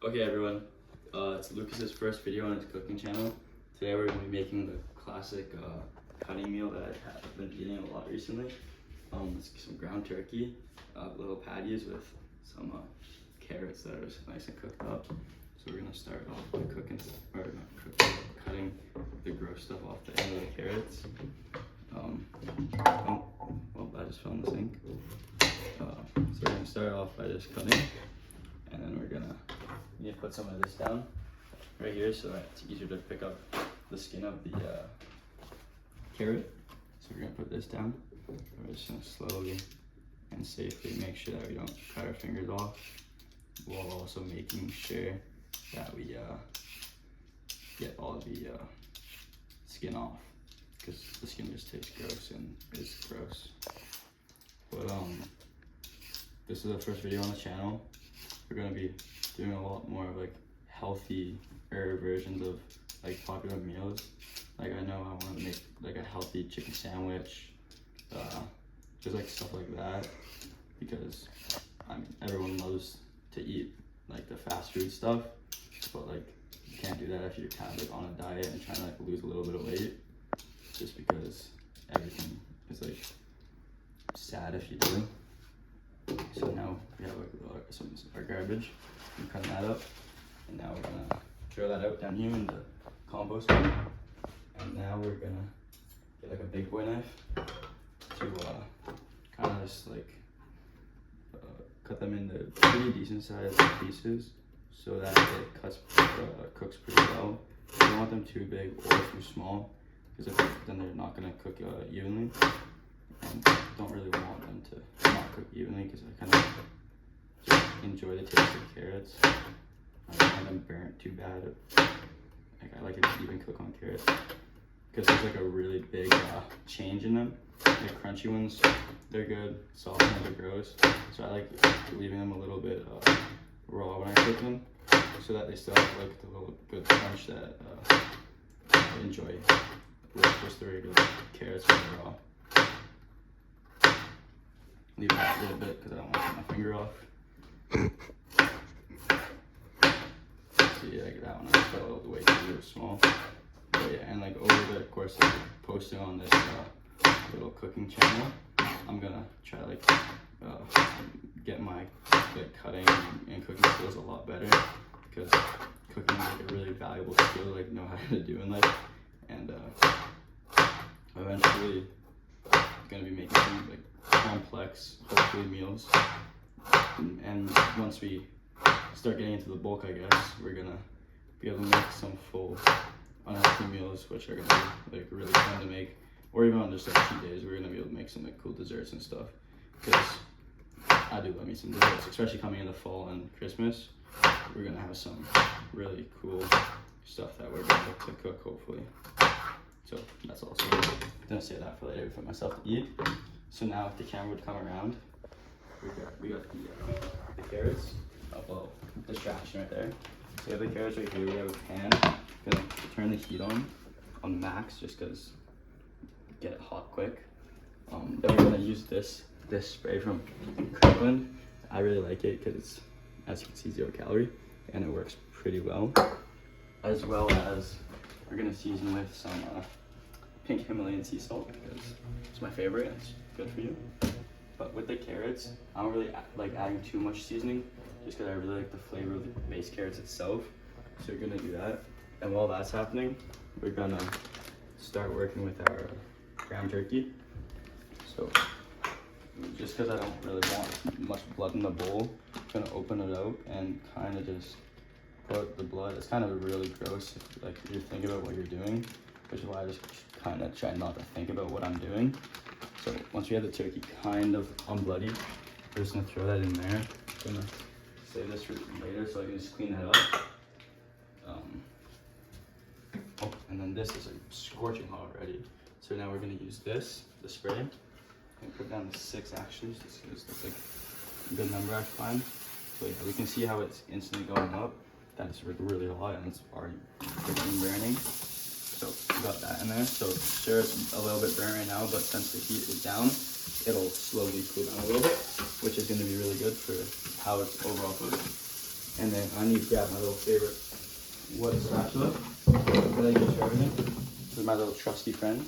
Okay everyone, it's Lucas's first video on his cooking channel. Today we're going to be making the classic cutting meal that I've been eating a lot recently. It's some ground turkey, little patties with some carrots that are nice and cooked up. So we're going to start off by cutting the gross stuff off the end of the carrots. Well, I just fell in the sink. So we're going to start off by just cutting, and then we're going to need to put some of this down right here so that it's easier to pick up the skin of the carrot. So we're gonna put this down. We're just gonna slowly and safely make sure that we don't cut our fingers off, while also making sure that we get all of the skin off, because the skin just tastes gross and is gross. But this is the first video on the channel. We're gonna be doing a lot more of like healthy versions of like popular meals. Like I know I want to make like a healthy chicken sandwich, just like stuff like that, because I mean everyone loves to eat like the fast food stuff, but like you can't do that if you're kind of like on a diet and trying to like lose a little bit of weight, just because everything is like sad if you do. So now we have our garbage. I'm cutting that up, and now we're gonna throw that out down here in the compost bin. And now we're gonna get like a big boy knife to kind of just like cut them into pretty decent sized pieces so that it cooks pretty well. You don't want them too big or too small, because then they're not gonna cook evenly. And don't really want them to not cook evenly, because I kind of just enjoy the taste of carrots. I don't want them burnt too bad. Like I like it to even cook on carrots, because there's like a really big change in them. The crunchy ones, they're good. Soft ones are gross. So I like leaving them a little bit raw when I cook them, so that they still have like the little good crunch that I enjoy with just the regular carrots when they're raw. Leave that a little bit because I don't want to cut my finger off. See, like that one I fell way too small. But yeah, and like over the course of posting on this little cooking channel, I'm gonna try like get my like cutting and cooking skills a lot better, because cooking is like a really valuable skill to like know how to do in life. And eventually gonna be making some like complex, hopefully, meals. And once we start getting into the bulk, I guess we're gonna be able to make some full unhealthy meals, which are gonna be like really fun to make. Or even on just like cheat days, we're gonna be able to make some like cool desserts and stuff, because I do love me some desserts, especially coming into fall and Christmas. We're gonna have some really cool stuff that we're gonna look to cook, hopefully. So that's also gonna save that for later for myself to eat. So now if the camera would come around, we got the carrots. Oh, well, distraction right there. So we have the carrots right here. We have a pan. Gonna turn the heat on max, just because get it hot quick. Then we're gonna use this spray from Kirkland. I really like it because it's, as you can see, 0 calorie, and it works pretty well. As well as we're gonna season with some pink Himalayan sea salt, because it's my favorite and it's good for you. But with the carrots, I don't really like adding too much seasoning, just because I really like the flavor of the base carrots itself. So we're gonna do that. And while that's happening, we're gonna start working with our ground turkey. So just because I don't really want much blood in the bowl, I'm gonna open it out and kind of just put the blood. It's kind of really gross if like you're thinking about what you're doing, which is why I just kind of try not to think about what I'm doing. So once we have the turkey kind of unbloody, we're just gonna throw that in there. I'm gonna save this for later so I can just clean that up. Oh, and then this is like scorching hot already. So now we're gonna use this, the spray, and put down the 6 actually, just because it's like a good number I find. So yeah, we can see how it's instantly going up. That is really hot and it's already freaking burning. So we got that in there. So sure, it's a little bit burnt right now, but since the heat is down, it'll slowly cool down a little bit, which is going to be really good for how it's overall cooking. And then I need to grab my little favorite wood spatula that I use for everything. This is my little trusty friend.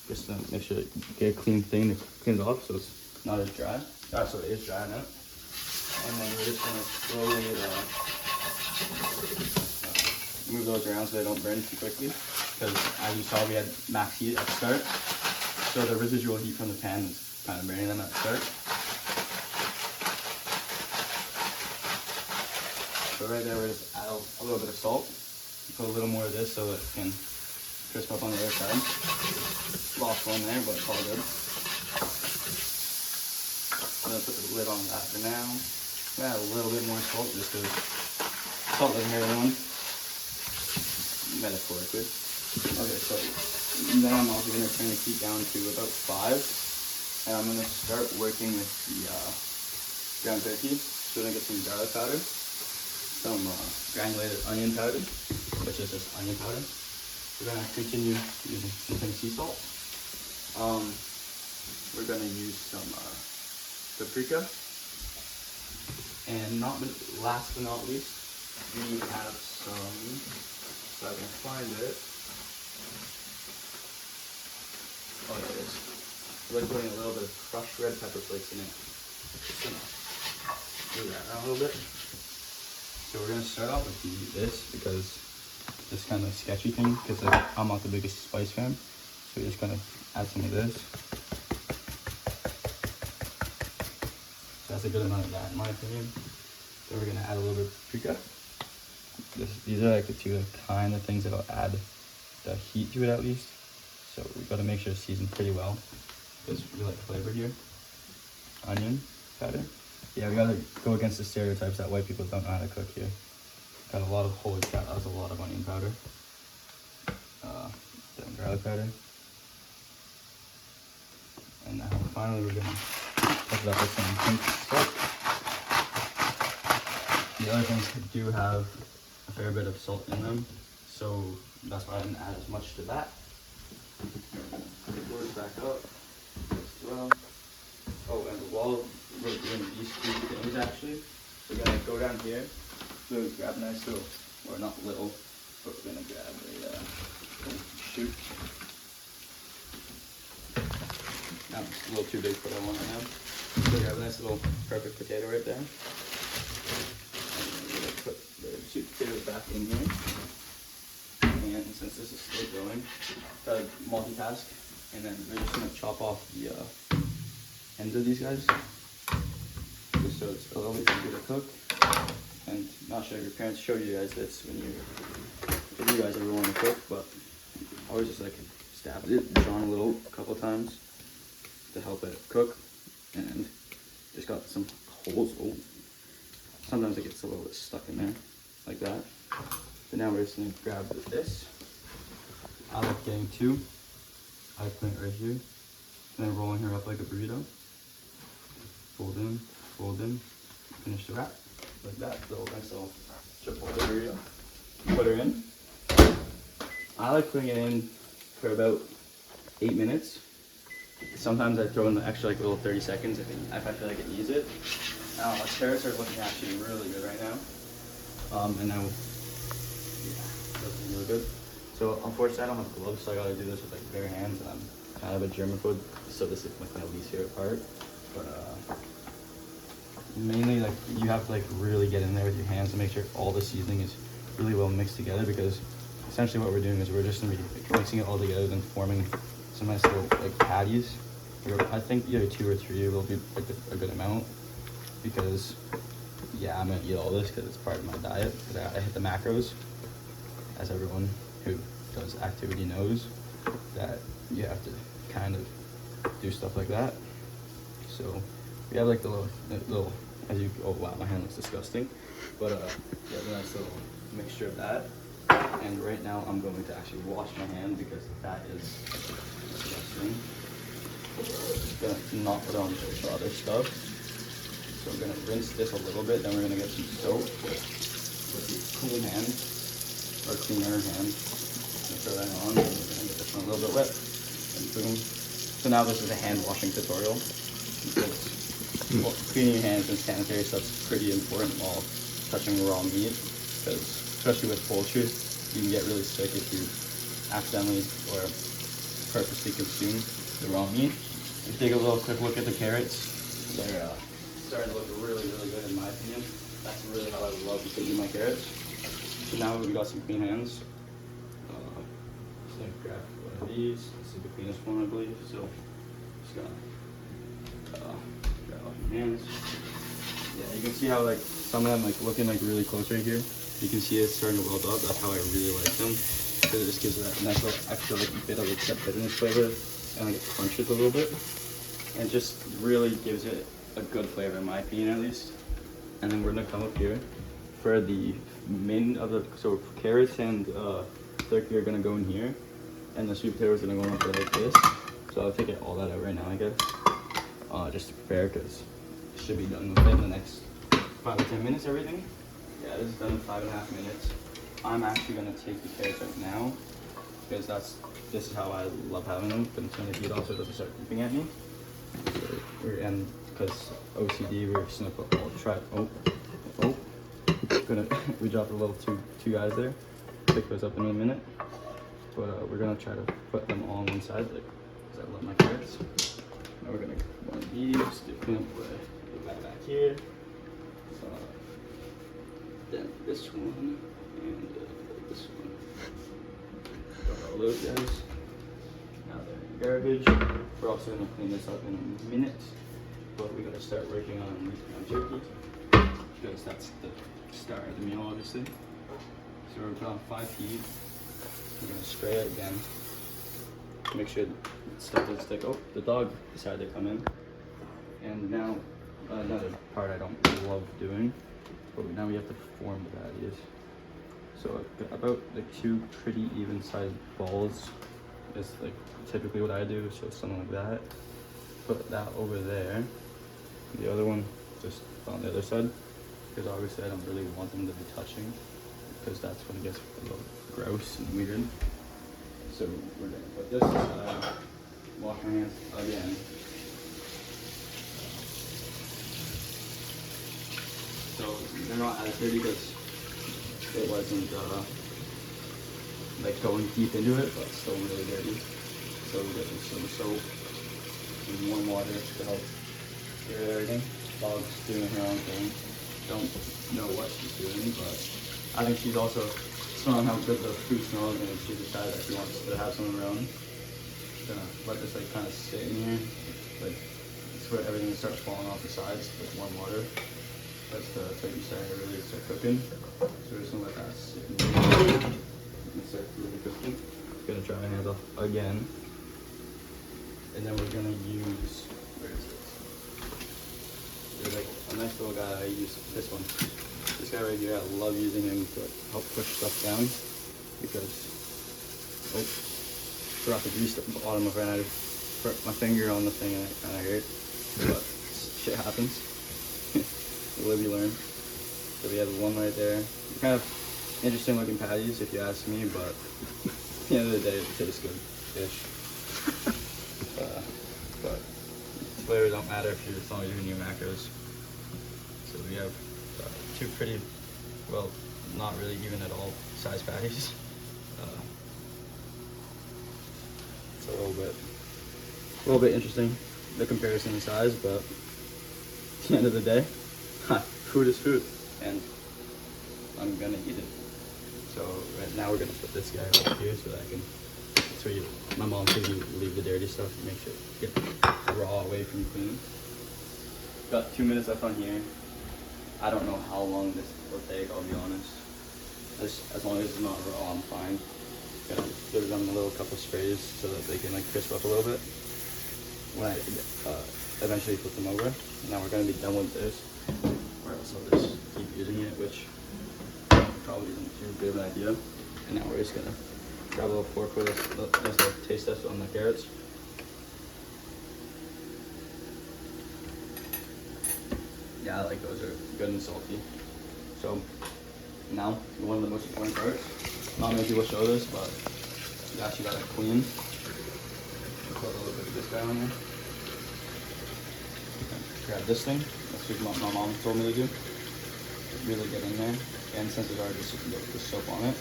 Just to make sure you get a clean thing to clean it off so it's not as dry. So it is dry now. And then we're just gonna slowly move those around so they don't burn too quickly. Because as you saw, we had max heat at the start. So the residual heat from the pan is kind of burning them at the start. So right there, we're just add a little bit of salt. Put a little more of this so it can crisp up on the other side. Lost one there, but it's all good. I'm gonna put the lid on that for now. Add a little bit more salt just because salt doesn't hurt anyone. Metaphorically. Okay, so then I'm also gonna turn the heat down to about 5, and I'm gonna start working with the ground turkey. So we're gonna get some garlic powder, some granulated onion powder, which is just onion powder. We're gonna continue using some sea salt. We're gonna use some paprika, and last but not least, we have some. If I can find it. Oh, there it is. We're putting a little bit of crushed red pepper flakes in it. Just gonna move that around a little bit. So we're gonna start off with this because this kind of sketchy thing because I'm not the biggest spice fan. So we're just gonna add some of this. So that's a good amount of that in my opinion. So we're gonna add a little bit of paprika. These are like the two kind of things that'll add the heat to it at least. So we've got to make sure it's seasoned pretty well because we like flavor here. Onion powder. Yeah, we got to go against the stereotypes that white people don't know how to cook here. Got a lot of, holy crap, that was a lot of onion powder. Then garlic powder. And now finally we're going to top it up with some pink salt. The other things do have a fair bit of salt in them, so that's why I didn't add as much to that. Pour it back up as well. Oh, and while we're doing these two things actually, we're gonna go down here, so grab a nice little, or not little, but we're gonna grab a shoot. Now it's a little too big for what I want right now. So grab a nice little perfect potato right there. Put the sweet potatoes back in here, and since this is still going, try to multitask, and then we're just going to chop off the ends of these guys, just so it's a little bit easier to cook. And not sure if your parents showed you guys this when if you guys ever want to cook, but I always just like stabbed it, drawn a couple times to help it cook, and just got some holes. Oh. Sometimes it gets a little bit stuck in there, like that. So now we're just gonna grab this. I like getting 2. I put it right here. And then rolling her up like a burrito. Fold in, finish the wrap. Like that, little nice little chipotle burrito. Put her in. I like putting it in for about 8 minutes. Sometimes I throw in the extra like little 30 seconds if I feel like it needs it. Now, our carrots are looking actually really good right now. And now, yeah, looking really good. So, unfortunately, I don't have gloves, so I gotta do this with like bare hands, and I'm kind of a germaphobe, so this is like my least favorite part. But, mainly, like, you have to like really get in there with your hands to make sure all the seasoning is really well mixed together, because essentially what we're doing is we're just gonna be like, mixing it all together, then forming some nice little like patties. I think either 2 or 3 will be like a good amount. Because, yeah, I'm gonna eat all this because it's part of my diet. Because I hit the macros, as everyone who does activity knows, that you have to kind of do stuff like that. So we have like the little oh wow, my hand looks disgusting. But yeah, a nice little mixture of that. And right now I'm going to actually wash my hand because that is disgusting. Just gonna not put on the other stuff. So we're gonna rinse this a little bit, then we're gonna get some soap with the clean hand, or cleaner hand. Throw that on, and we're gonna get this one a little bit wet, and boom. So now this is a hand washing tutorial. Because, well, cleaning your hands and sanitary stuff's pretty important while touching raw meat, because especially with poultry, you can get really sick if you accidentally or purposely consume the raw meat. If you take a quick look at the carrots, they're starting to look really, really good in my opinion. That's really how I love to eat my carrots. So now we got some clean hands. Just gonna grab one of these. This is the cleanest one, I believe. So just gonna grab all your hands. Yeah, you can see how like some of them like looking like really close right here. You can see it's starting to weld up. That's how I really like them, because it just gives that nice little extra like bit of like that bitterness flavor and like it crunches a little bit, and just really gives it a good flavor in my opinion at least. And then we're gonna come up here for the main of the carrots and turkey are gonna go in here, and the sweet potato is gonna go on like this. So I'll take all that out right now, I guess, just to prepare, because it should be done within the next 5 or 10 minutes. Everything. Yeah, this is done in 5.5 minutes. I'm actually gonna take the carrots out now, because this is how I love having them. But it's gonna heat off so it doesn't start creeping at me. And because OCD, we're just gonna put we dropped a little two guys there. Pick those up in a minute. But we're gonna try to put them all on one side, like, because I love my carrots. Now we're gonna one of these, dip them back here. Then this one and this one. Got all those guys. Now they're in the garbage. We're also gonna clean this up in a minute, but we gotta start working on turkey, because that's the star of the meal, obviously. So we're putting on 5 heat. We're gonna spray it again. Make sure the stuff doesn't stick. Oh, the dog decided to come in. And now another part I don't love doing, but now we have to form the patties. So about like 2 pretty even sized balls is like typically what I do. So something like that. Put that over there. The other one just on the other side, because obviously I don't really want them to be touching, because that's when it gets a little gross and weird. So we're gonna put this aside, wash my hands again. So they're not as dirty because it wasn't like going deep into it, but still really dirty. So we got some soap and warm water to help get rid of everything. Dog's doing her own thing. Don't know what she's doing, but I think she's also smelling how good the food smells, and she decided that she wants to have some of her own. Gonna let this like kind of sit in here, like it's where everything starts falling off the sides with warm water. That's the turkey starting to really start cooking. So we're just gonna let that sit in here and start really cooking. Gonna dry my hands off again, and then we're gonna use, where is this? There's like a nice little guy. I use this one. This guy right here, I love using him to help push stuff down, because, oh, forgot to grease the bottom of it, and I put my finger on the thing and it kind of hurt, but shit happens. Live you learn. So we have one right there. Kind of interesting looking patties if you ask me, but at the end of the day it tastes good-ish. But flavors don't matter if you're, as long as you're doing your macros. So we have 2 pretty, well, not really even at all size patties. It's a little bit interesting, the comparison in size, but at the end of the day, food is food, and I'm gonna eat it. So right now we're gonna put this guy over here so that I can, so my mom says you leave the dirty stuff to make sure get raw away from clean. Got 2 minutes left on here. I don't know how long this will take, I'll be honest. As long as it's not raw, I'm fine. Gonna give them a little couple sprays so that they can like crisp up a little bit when I eventually flip them over. Now we're gonna be done with this, or else I'll just keep using it, which probably isn't too good of an idea. And now we're just gonna grab a little fork with us, just a taste test on the carrots. Yeah, I like those, are good and salty. So now, one of the most important parts. Not many people show this, but you actually gotta clean. Put a little bit of this guy on here. Grab this thing. That's what my mom told me to do. really get in there. And since there's already the soap on it,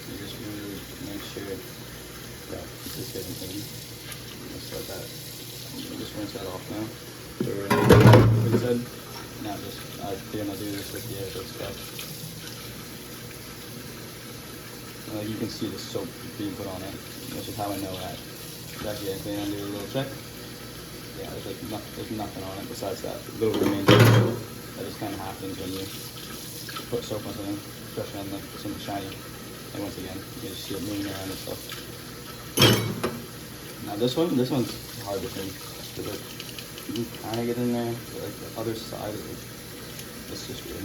you just really make sure that it's just getting clean. Just like that. You just rinse that off now. So we're gonna inside. Now just gonna do this with the other stuff. You can see the soap being put on it. This is how I know that it's actually getting clean. I'll do a little check. Yeah, there's nothing on it besides that little remaining soap. That just kind of happens when you put soap on something, especially on something shiny. And once again, you can just see it moving around and stuff. Now this one's hard to clean. Because like, you can kind of get in there, but like the other side of it, it's just weird.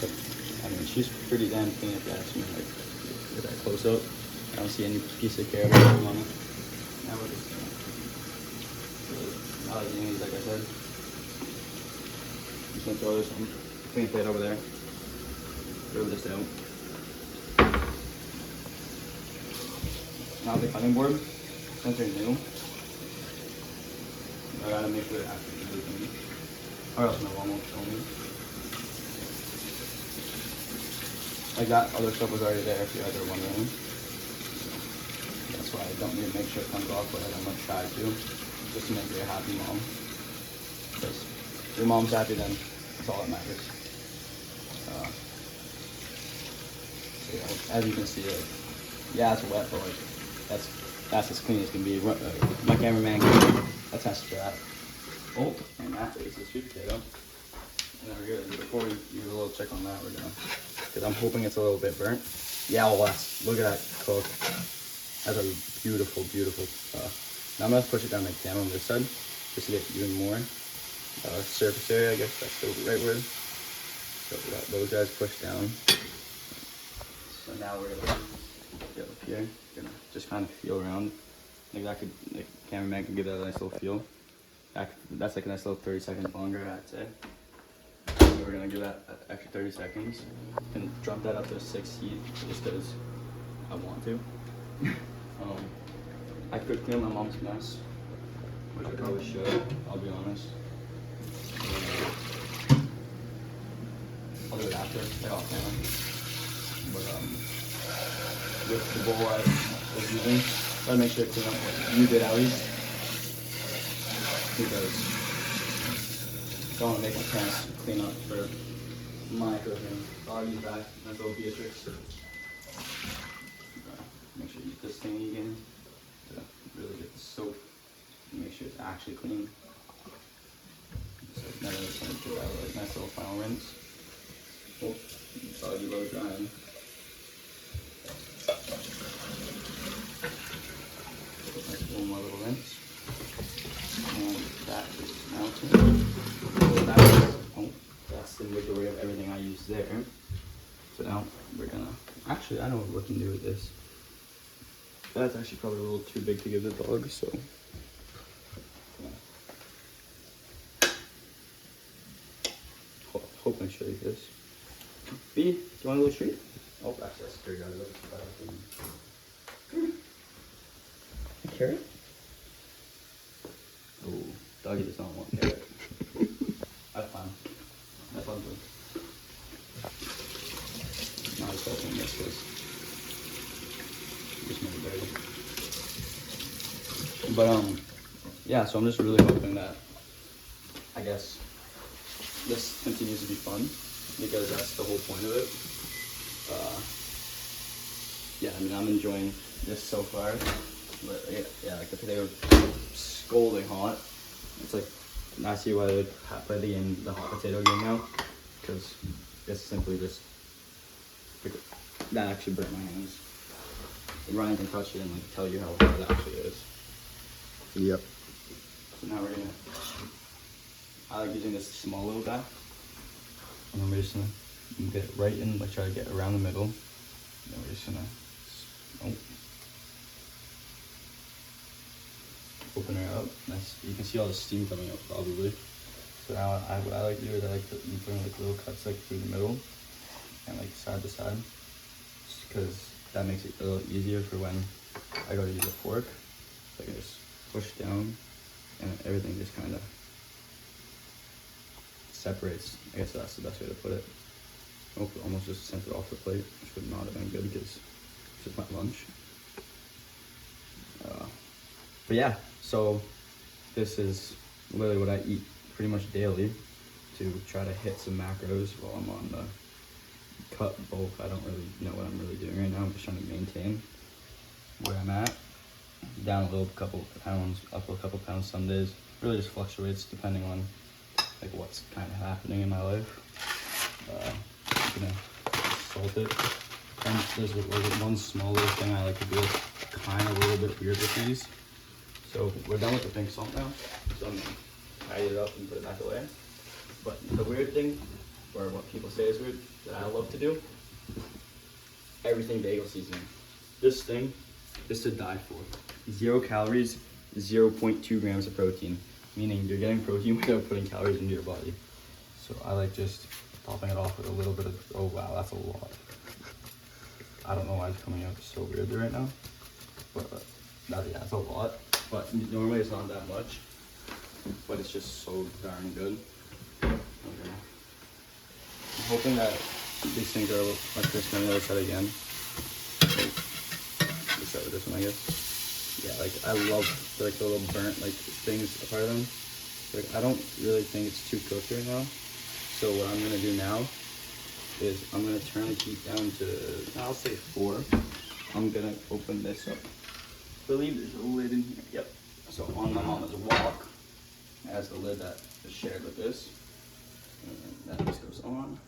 But, I mean, she's pretty damn clean if you ask me. Like, with that close up, I don't see any piece of care on it. Now we're just I like these, like I said. Just gonna throw this clean plate over there. Throw this out. Now the cutting board, since they're new, I gotta make sure it actually really clean. Or else my mom won't show me. Like that other stuff was already there if you guys are wondering. So that's why I don't need to make sure it comes off, but I'm gonna try to. Just to make you a happy mom. Because if your mom's happy, then that's all that matters. So yeah, as you can see, like, yeah, it's wet, but like that's as clean as can be. My cameraman can attest to that. Oh, and that is the sweet potato. And then we're good. Before we do a little check on that, we're gonna, because I'm hoping it's a little bit burnt. Yeah, well, look at that cook. That's a beautiful, beautiful. Now I'm gonna push it down the cam on this side, just to get even more surface area. I guess that's the right word. So we got those guys pushed down. So now we're gonna get up here. Gonna just kind of feel around. Like that could, like, cameraman can give that a nice little feel. That's like a nice little 30 seconds longer, I'd say. So we're gonna give that extra 30 seconds and jump that up to 6 heat just because I want to. I could clean my mom's mess, which I probably should, I'll be honest. I'll do it after, like off camera. But with the bowl I was using, try to make sure to clean up what you did at least. Because I don't want to make my parents clean up for my cooking. I'll use that, nice little Beatrix. Make sure you use this thing again to really get the soap and make sure it's actually clean. So now I'm just going to give that a nice little final rinse. Oh, soggy low drying. Nice one more little rinse. And that is melting. That's the majority of everything I use there. So now we're gonna, actually I know what we can do with this. That's actually probably a little too big to give the dog, so. Yeah. Hope I show you this. B, do you want a little treat? Oh, actually that's dirty. Carrot? Oh, doggy does not want carrot. That's fine. That's fun too. Not as bad thing this was. Just made it dirty. But yeah, so I'm just really hoping that, I guess, this continues to be fun, because that's the whole point of it. Yeah, I mean, I'm enjoying this so far. But yeah, like the potato scalding hot. It's like, I see why they play the game, the hot potato game now, because it's simply just, that actually burnt my hands. Ryan can touch it and like tell you how hot it actually is. Yep. So now we're gonna, I like using this small little guy, and then we're just gonna get it right in, like try to get around the middle, and then we're just gonna, open her up. That's, you can see all the steam coming up probably. So now what I like to do is I like to put in like little cuts like through the middle and like side to side, just because that makes it a little easier for when I go to use a fork. So I can just push down and everything just kind of separates. I guess that's the best way to put it. Oh, almost just sent it off the plate, which would not have been good because it's just my lunch. But yeah, so this is literally what I eat pretty much daily to try to hit some macros while I'm on the cut bulk. I don't really know what I'm really doing right now. I'm just trying to maintain where I'm at. Down a little couple pounds, up a couple pounds some days. Really just fluctuates depending on like what's kind of happening in my life. I'm gonna salt it. And there's one small little thing I like to do that's kind of a little bit weird with these. So we're done with the pink salt now. So I'm gonna tidy it up and put it back away. But the weird thing, or what people say is weird, that I love to do, everything bagel seasoning. This thing is to die for. 0 calories, 0.2 grams of protein, meaning you're getting protein without putting calories into your body. So I like just topping it off with a little bit of, oh wow, that's a lot. I don't know why it's coming out so weird right now, but that's a lot. But normally it's not that much, but it's just so darn good. Okay. I'm hoping that these things are like crispy on the other side again. Let's start with this one, I guess. Yeah, like I love like the little burnt like things a part of them. Like I don't really think it's too cooked right now. So what I'm gonna do now is I'm gonna turn the heat down to, I'll say 4. I'm gonna open this up. I believe there's a lid in here. Yep. So on my mama's wok, it has the lid that is shared with this. And that just goes on.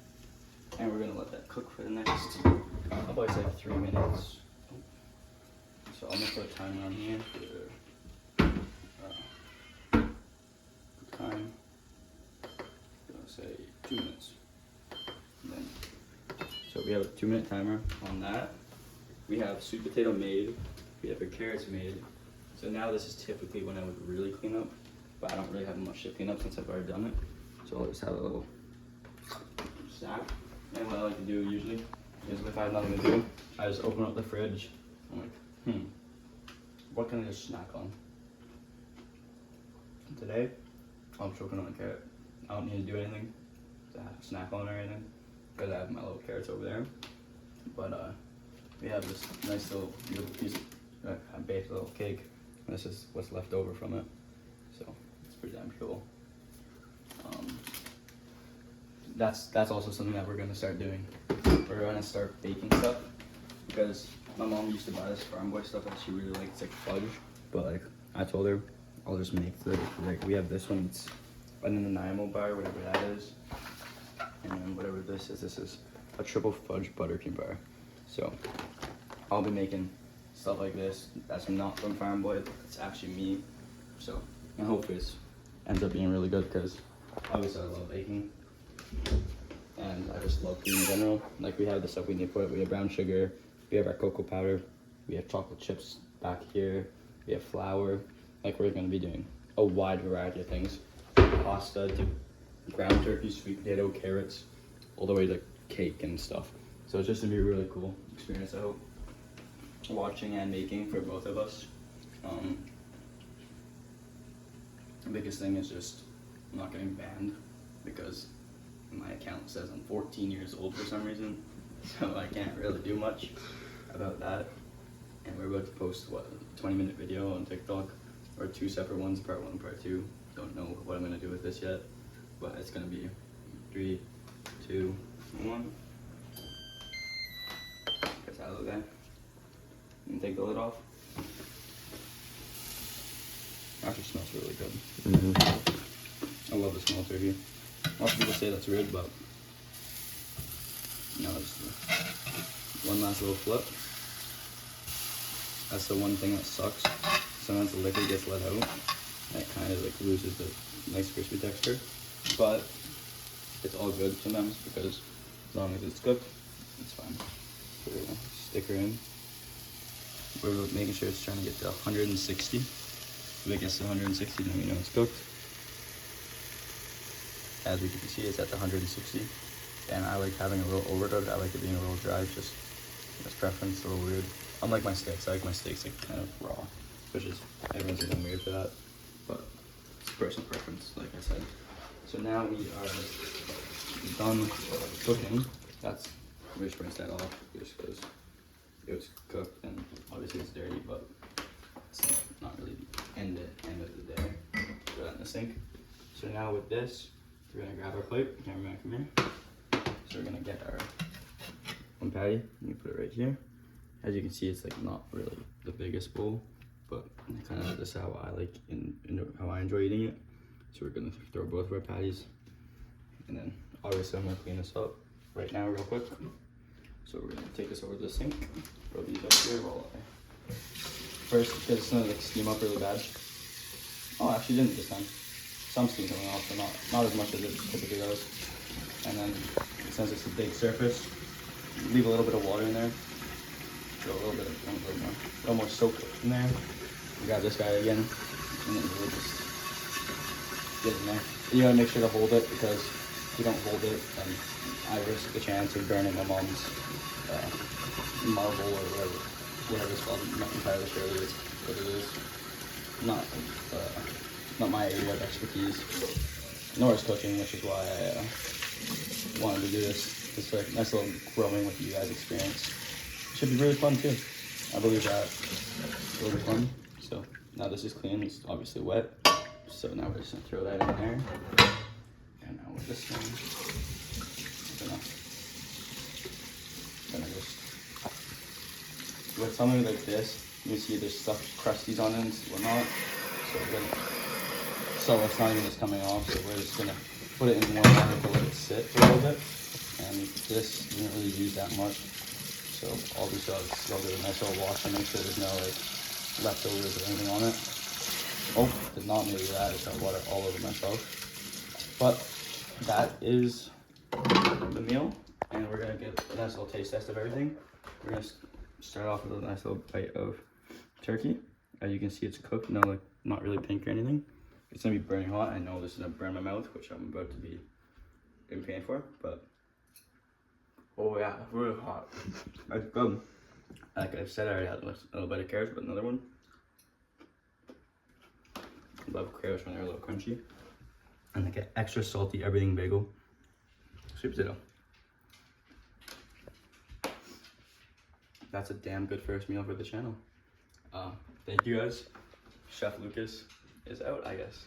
And we're gonna let that cook for the next, I'll probably say 3 minutes. So I'm gonna put a timer on here for time. I'm gonna say 2 minutes. And then, so we have a 2-minute timer on that. We have sweet potato made. We have our carrots made. So now this is typically when I would really clean up, but I don't really have much to clean up since I've already done it. So I'll just have a little snack. And what I like to do usually is if I have nothing to do, I just open up the fridge. I'm like, what can I just snack on? And today, I'm choking on a carrot. I don't need to do anything to have a snack on or anything, because I have my little carrots over there. But we have this nice little piece of I baked a little cake, and this is what's left over from it. So it's pretty damn cool. That's also something that we're gonna start doing. We're gonna start baking stuff, because my mom used to buy this Farm Boy stuff that she really liked. It's like fudge, but like I told her I'll just make the, like we have this one, it's an Nanaimo bar, whatever that is, and then whatever this is a triple fudge buttercream bar. So I'll be making stuff like this that's not from Farm Boy, it's actually me. So and hopefully it ends up being really good, because obviously I love baking and I just love food in general. Like we have the stuff we need for it. We have brown sugar, we have our cocoa powder, we have chocolate chips back here, we have flour. Like we're gonna be doing a wide variety of things. Pasta to ground turkey, sweet potato, carrots, all the way to cake and stuff. So it's just gonna be a really cool experience, I hope. Watching and making for both of us. The biggest thing is just not getting banned, because my account says I'm 14 years old for some reason, so I can't really do much about that. And we're about to post, what, a 20-minute video on TikTok, or 2 separate ones, part 1 and part 2. Don't know what I'm gonna do with this yet, but it's gonna be 3, 2, 1. Gets out of the guy. And take the lid off. Actually smells really good. I love the smell of turkey. Lots of people say that's weird, but no, it's one last little flip. That's the one thing that sucks. Sometimes the liquid gets let out, and it kind of like loses the nice crispy texture. But it's all good sometimes, because as long as it's cooked, it's fine. So we're gonna stick her in. We're making sure it's trying to get to 160. If it gets to 160, then we know it's cooked. As we can see, it's at the 160. And I like having a little overdone. I like it being a little dry, just as preference, a little weird. Unlike my steaks, I like my steaks like kind of raw, which is, everyone's getting weird for that. But it's personal preference, like I said. So now we are done cooking. We just rinsed that off just because it was cooked and obviously it's dirty, but it's not really the end of the day. Throw that in the sink. So now with this, we're gonna grab our plate. Cameraman, come here. So we're gonna get our one patty. Let me put it right here. As you can see, it's like not really the biggest bowl, but kind of this is how I like how I enjoy eating it. So we're gonna throw both of our patties, and then obviously I'm gonna clean this up right now real quick. So we're gonna take this over to the sink, throw these up here while first, because it's gonna like steam up really bad. Oh, actually didn't this time. Some steam coming off, but not as much as it typically does. And then since it's a big surface, leave a little bit of water in there. Throw a little more soak in there. Grab this guy again, and then really just get in there. You gotta make sure to hold it, because if you don't hold it, then I risk the chance of burning my mom's marble or whatever it's called. I'm not entirely sure what it is. Not my area of expertise, nor is cooking, which is why I wanted to do this. It's like nice little growing with you guys experience. Should be really fun too. I believe that will be fun. So now this is clean. It's obviously wet. So now we're just gonna throw that in there. And now with this one, I'm gonna just with something like this, you can see there's stuff crusties on it and whatnot. So it's not even just coming off. So we're just gonna put it in warm water to let it sit for a little bit. And this didn't really use that much. So obviously I'll do a nice little wash and make sure there's no like leftovers or anything on it. Oh, did not need that. It's got water all over myself. But that is the meal, and we're gonna get a nice little taste test of everything. We're gonna start off with a nice little bite of turkey. As you can see, it's cooked. No, like not really pink or anything. It's gonna be burning hot. I know this is gonna burn my mouth, which I'm about to be in pain for, but oh yeah, really hot. It's good. Like I've said, I already had a little bit of carrots, but another one. I love carrots when they're a little crunchy. And like an extra salty everything bagel. Sweet potato. That's a damn good first meal for the channel. Thank you guys. Chef Lucas is out, I guess.